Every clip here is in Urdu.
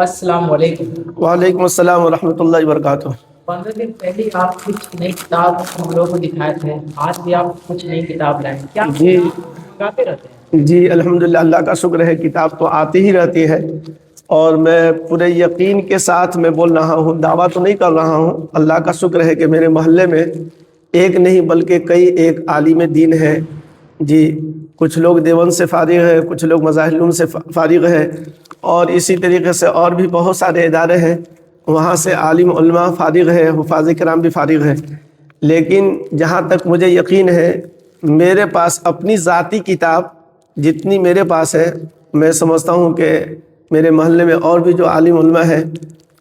السلام علیکم۔ وعلیکم السلام ورحمۃ اللہ وبرکاتہ۔ 15 دن پہلے آپ کچھ نئی کتاب ہم لوگوں کو دکھائے تھے، آج بھی آپ کچھ نئی کتاب لائیں، کیا جی کہتے رہتے ہیں؟ جی الحمدللہ، اللہ کا شکر ہے، کتاب تو آتی ہی رہتی ہے، اور میں پورے یقین کے ساتھ میں بول رہا ہوں، دعویٰ تو نہیں کر رہا ہوں، اللہ کا شکر ہے کہ میرے محلے میں ایک نہیں بلکہ کئی ایک عالم دین ہے جی۔ کچھ لوگ دیوبند سے فارغ ہے، کچھ لوگ مظاہر العلوم سے فارغ ہے، اور اسی طریقے سے اور بھی بہت سارے ادارے ہیں، وہاں سے عالم علماء فارغ ہے، حفاظ کرام بھی فارغ ہے۔ لیکن جہاں تک مجھے یقین ہے، میرے پاس اپنی ذاتی کتاب جتنی میرے پاس ہے، میں سمجھتا ہوں کہ میرے محلے میں اور بھی جو عالم علماء ہیں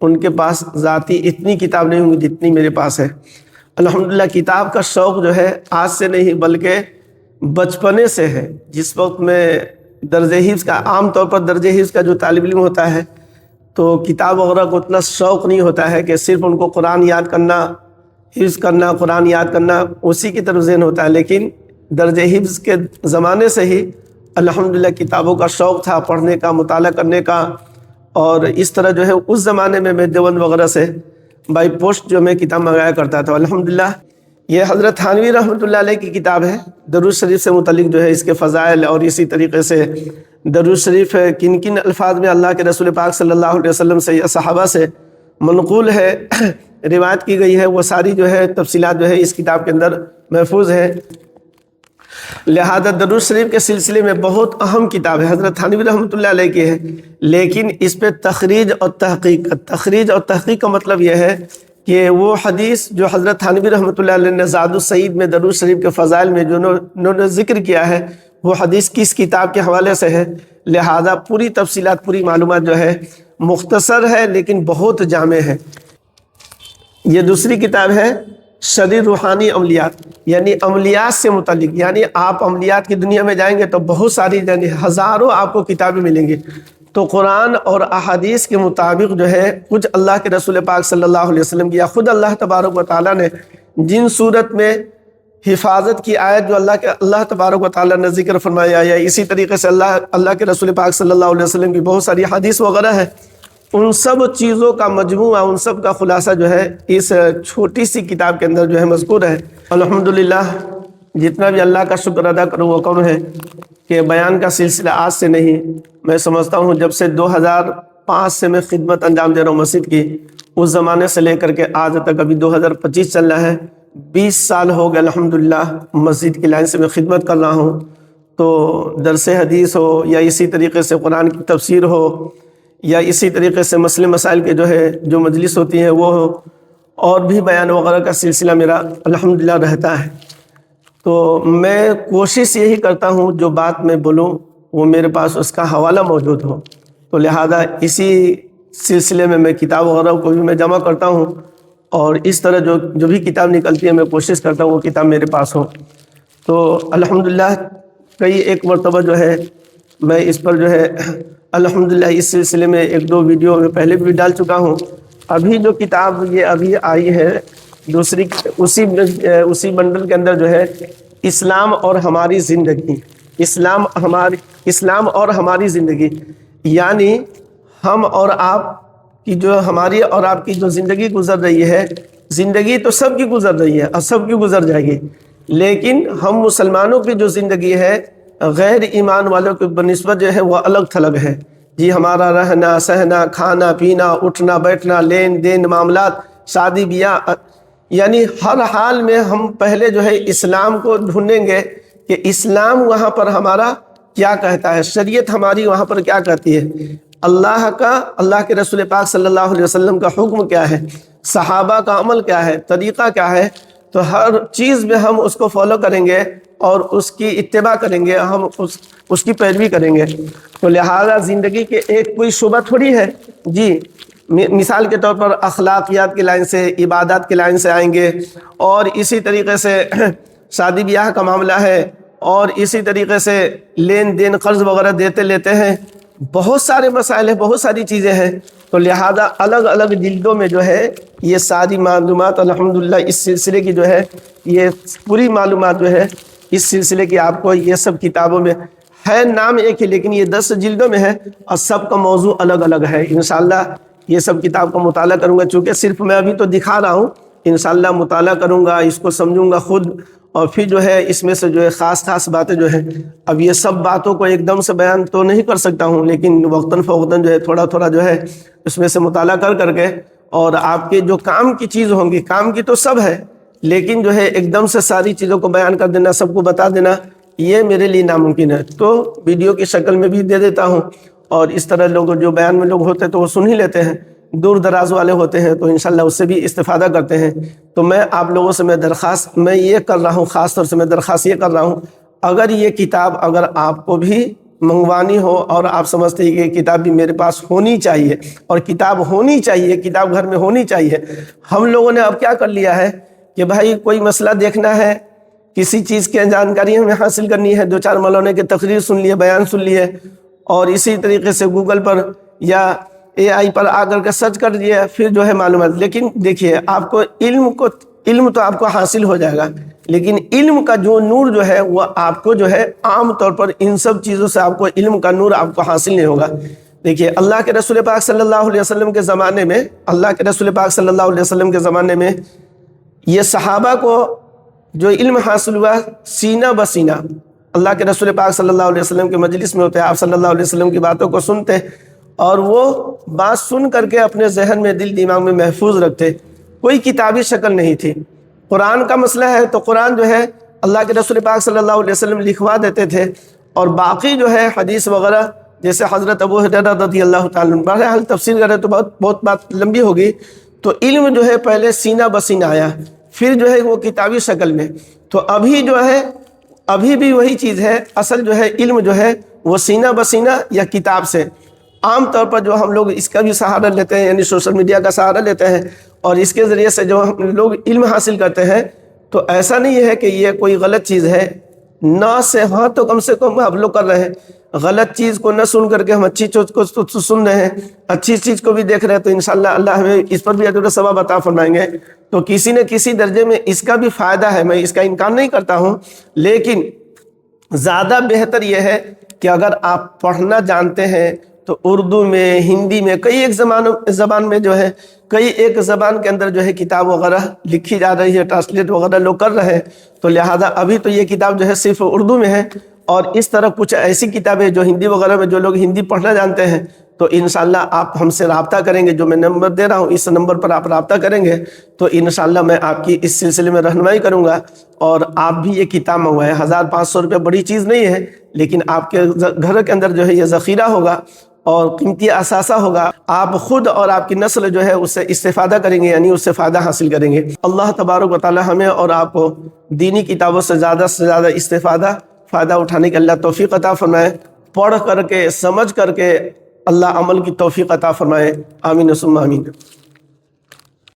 ان کے پاس ذاتی اتنی کتاب نہیں ہوں گی جتنی میرے پاس ہے۔ الحمدللہ کتاب کا شوق جو ہے آج سے نہیں بلکہ بچپنے سے ہے۔ جس وقت میں درجہ حفظ کا، عام طور پر درجہ حفظ کا جو طالب علم ہوتا ہے تو کتاب وغیرہ کو اتنا شوق نہیں ہوتا ہے، کہ صرف ان کو قرآن یاد کرنا، حفظ کرنا، قرآن یاد کرنا، اسی کی طرف ذہن ہوتا ہے۔ لیکن درجہ حفظ کے زمانے سے ہی الحمدللہ کتابوں کا شوق تھا، پڑھنے کا، مطالعہ کرنے کا، اور اس طرح جو ہے اس زمانے میں دیوبند وغیرہ سے بائی پوسٹ جو میں کتاب منگایا کرتا تھا۔ الحمدللہ یہ حضرت تھانوی رحمۃ اللہ علیہ کی کتاب ہے، درود شریف سے متعلق جو ہے اس کے فضائل، اور اسی طریقے سے درود شریف کن کن الفاظ میں اللہ کے رسول پاک صلی اللہ علیہ وسلم سے یا صحابہ سے منقول ہے، روایت کی گئی ہے، وہ ساری جو ہے تفصیلات جو ہے اس کتاب کے اندر محفوظ ہے۔ لہذا درود شریف کے سلسلے میں بہت اہم کتاب ہے، حضرت تھانوی رحمۃ اللہ علیہ کی ہے، لیکن اس پہ تخریج اور تحقیق کا مطلب یہ ہے کہ وہ حدیث جو حضرت تھانوی رحمۃ اللہ علیہ نے زاد السعید میں درود شریف کے فضائل میں جو انہوں نے ذکر کیا ہے، وہ حدیث کس کتاب کے حوالے سے ہے، لہذا پوری تفصیلات، پوری معلومات جو ہے مختصر ہے لیکن بہت جامع ہے۔ یہ دوسری کتاب ہے شرح روحانی عملیات، یعنی عملیات سے متعلق، یعنی آپ عملیات کی دنیا میں جائیں گے تو بہت ساری، یعنی ہزاروں آپ کو کتابیں ملیں گی، تو قرآن اور احادیث کے مطابق جو ہے کچھ اللہ کے رسول پاک صلی اللہ علیہ وسلم کی، یا خود اللہ تبارک و تعالیٰ نے جن صورت میں حفاظت کی آیت جو اللہ تبارک و تعالیٰ نے ذکر فرمایا، یا اسی طریقے سے اللہ کے رسول پاک صلی اللہ علیہ وسلم کی بہت ساری حدیث وغیرہ ہے، ان سب چیزوں کا مجموعہ، ان سب کا خلاصہ جو ہے اس چھوٹی سی کتاب کے اندر جو ہے مذکور ہے۔ الحمدللہ جتنا بھی اللہ کا شکر ادا کروں وہ کم ہے، کہ بیان کا سلسلہ آج سے نہیں، میں سمجھتا ہوں جب سے 2005 سے میں خدمت انجام دے رہا ہوں مسجد کی، اس زمانے سے لے کر کے آج تک، ابھی 2025 چل رہا ہے، 20 سال ہو گئے الحمدللہ مسجد کی لائن سے میں خدمت کر رہا ہوں۔ تو درس حدیث ہو، یا اسی طریقے سے قرآن کی تفسیر ہو، یا اسی طریقے سے مسئلے مسائل کے جو مجلس ہوتی ہیں وہ ہو، اور بھی بیان وغیرہ کا سلسلہ میرا الحمدللہ رہتا ہے۔ تو میں کوشش یہی کرتا ہوں جو بات میں بولوں وہ میرے پاس اس کا حوالہ موجود ہو، تو لہذا اسی سلسلے میں کتاب وغیرہ کو بھی میں جمع کرتا ہوں، اور اس طرح جو بھی کتاب نکلتی ہے میں کوشش کرتا ہوں وہ کتاب میرے پاس ہو۔ تو الحمدللہ کئی ایک مرتبہ جو ہے میں اس پر جو ہے الحمدللہ اس سلسلے میں 1-2 ویڈیو میں پہلے بھی ڈال چکا ہوں۔ ابھی جو کتاب یہ ابھی آئی ہے دوسری، اسی بنڈل کے اندر جو ہے اسلام اور ہماری زندگی، اسلام اور ہماری زندگی، یعنی ہم اور آپ کی جو، ہماری اور آپ کی جو زندگی گزر رہی ہے، زندگی تو سب کی گزر رہی ہے اور سب کی گزر جائے گی، لیکن ہم مسلمانوں کی جو زندگی ہے غیر ایمان والوں کی بنسبت جو ہے وہ الگ تھلگ ہے جی۔ ہمارا رہنا سہنا، کھانا پینا، اٹھنا بیٹھنا، لین دین، معاملات، شادی بیاہ، یعنی ہر حال میں ہم پہلے جو ہے اسلام کو ڈھونڈیں گے کہ اسلام وہاں پر ہمارا کیا کہتا ہے، شریعت ہماری وہاں پر کیا کہتی ہے، اللہ کے رسول پاک صلی اللہ علیہ وسلم کا حکم کیا ہے، صحابہ کا عمل کیا ہے، طریقہ کیا ہے، تو ہر چیز میں ہم اس کو فالو کریں گے اور اس کی اتباع کریں گے، ہم اس کی پیروی کریں گے۔ تو لہذا زندگی کے ایک کوئی شعبہ تھوڑی ہے جی، مثال کے طور پر اخلاقیات کی لائن سے، عبادات کی لائن سے آئیں گے، اور اسی طریقے سے شادی بیاہ کا معاملہ ہے، اور اسی طریقے سے لین دین، قرض وغیرہ دیتے لیتے ہیں، بہت سارے مسائل ہیں، بہت ساری چیزیں ہیں۔ تو لہذا الگ الگ جلدوں میں جو ہے یہ ساری معلومات الحمدللہ اس سلسلے کی جو ہے، یہ پوری معلومات جو ہے اس سلسلے کی آپ کو یہ سب کتابوں میں ہے نام ایک ہی لیکن یہ 10 جلدوں میں ہے اور سب کا موضوع الگ الگ ہے. انشاءاللہ یہ سب کتاب کا مطالعہ کروں گا، چونکہ صرف میں ابھی تو دکھا رہا ہوں، انشاءاللہ مطالعہ کروں گا، اس کو سمجھوں گا خود، اور پھر جو ہے اس میں سے جو ہے خاص باتیں جو ہیں، اب یہ سب باتوں کو ایک دم سے بیان تو نہیں کر سکتا ہوں، لیکن وقتاً فوقتاً جو ہے تھوڑا جو ہے اس میں سے مطالعہ کر کے، اور آپ کے جو کام کی چیز ہوں گی، کام کی تو سب ہے لیکن جو ہے ایک دم سے ساری چیزوں کو بیان کر دینا، سب کو بتا دینا، یہ میرے لیے ناممکن ہے. تو ویڈیو کی شکل میں بھی دے دیتا ہوں، اور اس طرح لوگ جو بیان میں لوگ ہوتے ہیں تو وہ سن ہی لیتے ہیں، دور دراز والے ہوتے ہیں تو انشاءاللہ اس سے بھی استفادہ کرتے ہیں. تو میں آپ لوگوں سے میں یہ کر رہا ہوں، خاص طور سے میں درخواست یہ کر رہا ہوں، اگر یہ کتاب اگر آپ کو بھی منگوانی ہو اور آپ سمجھتے ہیں کہ یہ کتاب بھی میرے پاس ہونی چاہیے، اور کتاب ہونی چاہیے، کتاب گھر میں ہونی چاہیے. ہم لوگوں نے اب کیا کر لیا ہے کہ بھائی کوئی مسئلہ دیکھنا ہے، کسی چیز کی جانکاری ہمیں حاصل کرنی ہے، 2-4 مولانا کی تقریر سن لیے، بیان سن لیے، اور اسی طریقے سے گوگل پر یا AI پر آ کر کے سرچ کر دیے، پھر جو ہے معلومات. لیکن دیکھیے آپ کو علم تو آپ کو حاصل ہو جائے گا، لیکن علم کا جو نور جو ہے وہ آپ کو جو ہے عام طور پر ان سب چیزوں سے آپ کو علم کا نور آپ کو حاصل نہیں ہوگا. دیکھیے اللہ کے رسول پاک صلی اللہ علیہ وسلم کے زمانے میں، یہ صحابہ کو جو علم حاصل ہوا سینہ بسینہ، اللہ کے رسول پاک صلی اللہ علیہ وسلم کے مجلس میں ہوتے، آپ صلی اللہ علیہ وسلم کی باتوں کو سنتے، اور وہ بات سن کر کے اپنے ذہن میں، دل دماغ میں محفوظ رکھتے. کوئی کتابی شکل نہیں تھی. قرآن کا مسئلہ ہے تو قرآن جو ہے اللہ کے رسول پاک صلی اللہ علیہ وسلم لکھوا دیتے تھے، اور باقی جو ہے حدیث وغیرہ جیسے حضرت ابو ہریرہ رضی اللہ تعالیٰ عنہ، بہرحال تفسیر کرے تو بہت بات لمبی ہوگی. تو علم جو ہے پہلے سینہ بسینہ آیا، پھر جو ہے وہ کتابی شکل میں. تو ابھی جو ہے ابھی بھی وہی چیز ہے، اصل جو ہے علم جو ہے وہ سینہ بسینہ یا کتاب سے. عام طور پر جو ہم لوگ اس کا بھی سہارا لیتے ہیں، یعنی سوشل میڈیا کا سہارا لیتے ہیں، اور اس کے ذریعے سے جو ہم لوگ علم حاصل کرتے ہیں، تو ایسا نہیں ہے کہ یہ کوئی غلط چیز ہے. نہ سے ہاں تو کم سے کم ہم لوگ کر رہے ہیں، غلط چیز کو نہ سن کر کے ہم اچھی چیز کو سن رہے ہیں، اچھی چیز کو بھی دیکھ رہے ہیں، تو انشاءاللہ اللہ ہمیں اس پر بھی اجر و ثواب عطا فرمائیں گے. تو کسی نہ کسی درجے میں اس کا بھی فائدہ ہے، میں اس کا انکار نہیں کرتا ہوں، لیکن زیادہ بہتر یہ ہے کہ اگر آپ پڑھنا جانتے ہیں تو اردو میں، ہندی میں، کئی ایک زبان میں جو ہے، کئی ایک زبان کے اندر جو ہے کتاب وغیرہ لکھی جا رہی ہے، ٹرانسلیٹ وغیرہ لوگ کر رہے ہیں. تو لہذا ابھی تو یہ کتاب جو ہے صرف اردو میں ہے، اور اس طرح کچھ ایسی کتابیں جو ہندی وغیرہ میں جو لوگ ہندی پڑھنا جانتے ہیں، تو انشاءاللہ آپ ہم سے رابطہ کریں گے. جو میں نمبر دے رہا ہوں اس نمبر پر آپ رابطہ کریں گے تو انشاءاللہ میں آپ کی اس سلسلے میں رہنمائی کروں گا، اور آپ بھی یہ کتاب منگوائیں. 1500 روپے بڑی چیز نہیں ہے، لیکن آپ کے گھر کے اندر جو ہے یہ ذخیرہ ہوگا اور قیمتی اثاثہ ہوگا. آپ خود اور آپ کی نسل جو ہے اس سے استفادہ کریں گے، یعنی اس سے فائدہ حاصل کریں گے. اللہ تبارک و تعالی ہمیں اور آپ کو دینی کتابوں سے زیادہ استفادہ، فائدہ اٹھانے کی اللہ توفیق عطا فرمائے. پڑھ کر کے، سمجھ کر کے اللہ عمل کی توفیق عطا فرمائے. آمین ثم آمین.